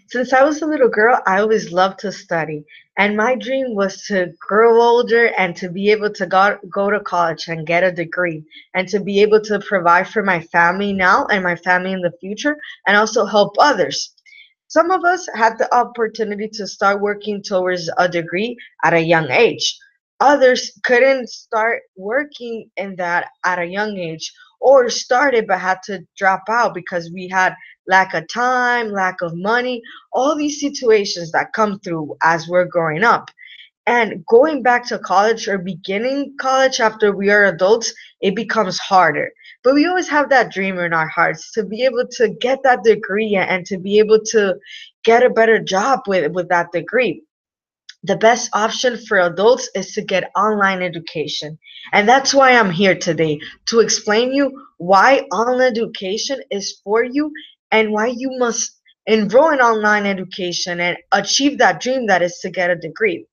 Since I was a little girl, I always loved to study. And my dream was to grow older and to be able to go to college and get a degree and to be able to provide for my family now and my family in the future and also help others. Some of us had the opportunity to start working towards a degree at a young age. Others couldn't start working in that at a young age or started but had to drop out because we had lack of time, lack of money, all these situations that come through as we're growing up. And going back to college or beginning college after we are adults, it becomes harder. But we always have that dream in our hearts to be able to get that degree and to be able to get a better job with that degree. The best option for adults is to get online education. And that's why I'm here today to explain you why online education is for you and why you must enroll in online education and achieve that dream that is to get a degree.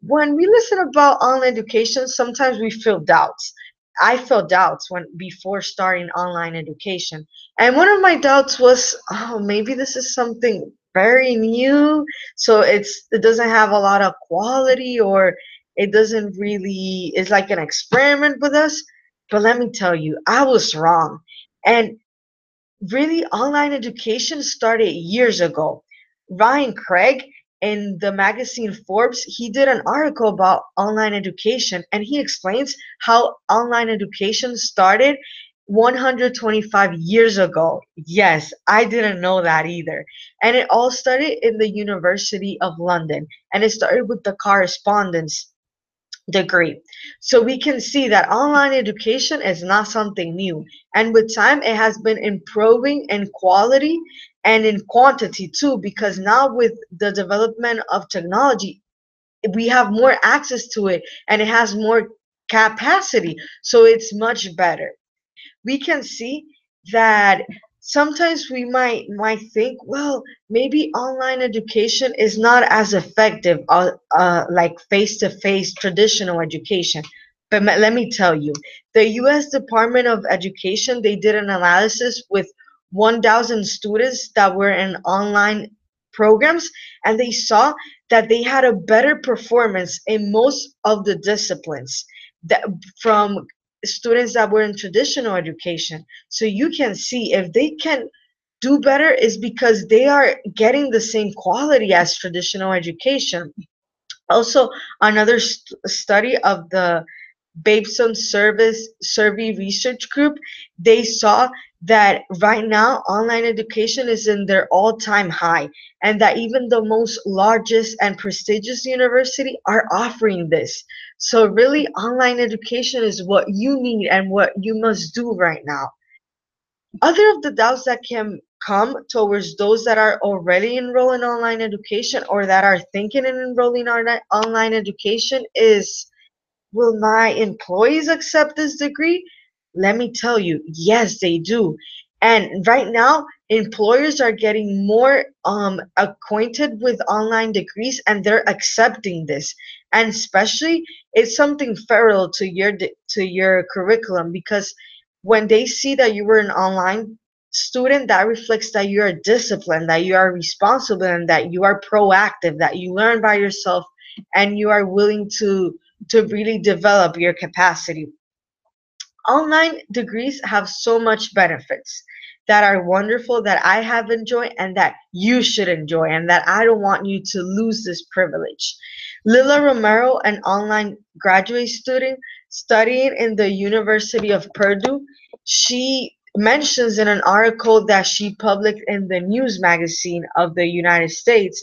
When we listen about online education, sometimes we feel doubts. I felt doubts when before starting online education. And one of my doubts was, oh, maybe this is something very new, so it doesn't have a lot of quality or it doesn't really it's like an experiment with us. But let me tell you, I was wrong. And really, online education started years ago. Ryan Craig in the magazine Forbes, he did an article about online education and he explains how online education started 125 years ago. Yes, I didn't know that either. And it all started in the University of London and it started with the correspondence degree. So we can see that online education is not something new. And with time, it has been improving in quality and in quantity too, because now with the development of technology, we have more access to it and it has more capacity. So it's much better. We can see that sometimes we might think, well, maybe online education is not as effective like face-to-face traditional education. But let me tell you, the U.S. Department of Education, they did an analysis with 1,000 students that were in online programs, and they saw that they had a better performance in most of the disciplines that from students that were in traditional education. So you can see if they can do better is because they are getting the same quality as traditional education. Also, another study of the Babson Service Survey Research Group, they saw that right now online education is in their all-time high, and that even the most largest and prestigious university are offering this. So really, online education is what you need and what you must do right now. Other of the doubts that can come towards those that are already enrolled in online education or that are thinking in enrolling in online education is, will my employees accept this degree? Let me tell you, yes, they do. And right now, employers are getting more acquainted with online degrees and they're accepting this. And especially, it's something federal to your curriculum because when they see that you were an online student, that reflects that you are disciplined, that you are responsible, and that you are proactive, that you learn by yourself, and you are willing to really develop your capacity. Online degrees have so much benefits that are wonderful that I have enjoyed and that you should enjoy and that I don't want you to lose this privilege. Lila Romero, an online graduate student studying in the University of Purdue, she mentions in an article that she published in the news magazine of the United States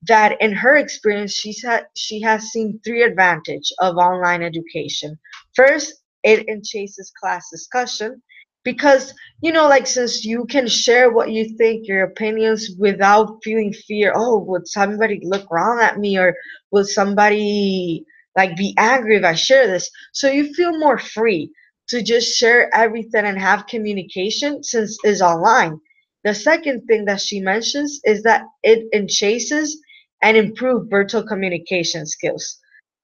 that in her experience she has seen three advantages of online education. First, it enhances class discussion because like since you can share what you think, your opinions without feeling fear. Oh, would somebody look wrong at me or will somebody like be angry if I share this? So you feel more free to just share everything and have communication since it's online. The second thing that she mentions is that it enhances and improve virtual communication skills.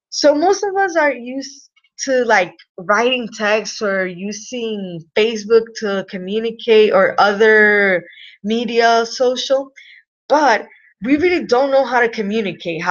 So most of us are used to like writing text or using Facebook to communicate or other media social. but we really don't know how to communicate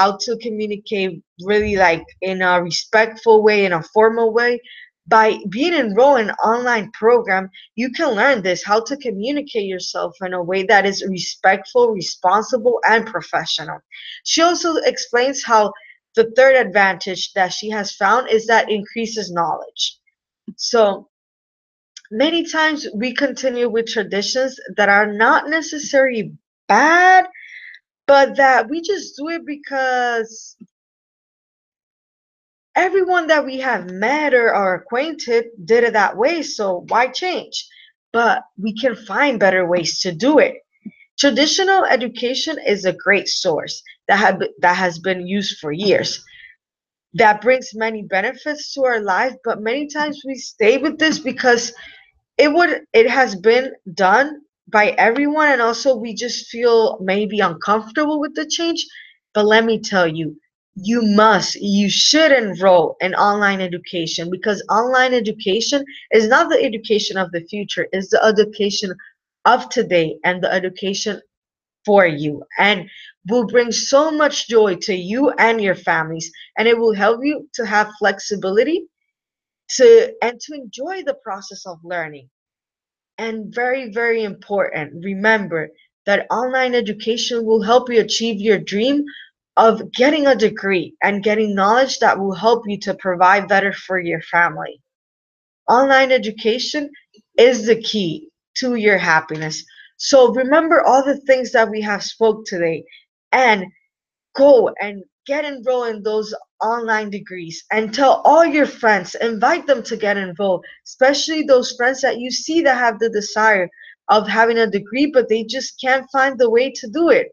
really like in a respectful way, in a formal way. By being enrolled in an online program, you can learn this, how to communicate yourself in a way that is respectful, responsible, and professional. She also explains how the third advantage that she has found is that increases knowledge. So many times we continue with traditions that are not necessarily bad, but that we just do it because everyone that we have met or are acquainted did it that way, so why change? But we can find better ways to do it. Traditional education is a great source that has been used for years. That brings many benefits to our life, but many times we stay with this because it has been done by everyone, and also we just feel maybe uncomfortable with the change. But let me tell you, you should enroll in online education, because online education is not the education of the future, it's the education of today and the education for you, and will bring so much joy to you and your families, and it will help you to have flexibility to enjoy the process of learning. And very, very important, remember that online education will help you achieve your dream of getting a degree and getting knowledge that will help you to provide better for your family. Online education is the key to your happiness. So remember all the things that we have spoke today, and go and get enrolled in those online degrees, and tell all your friends, invite them to get involved, especially those friends that you see that have the desire of having a degree, but they just can't find the way to do it.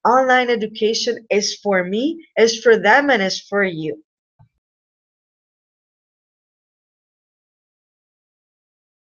Online education is for me, is for them, and is for you.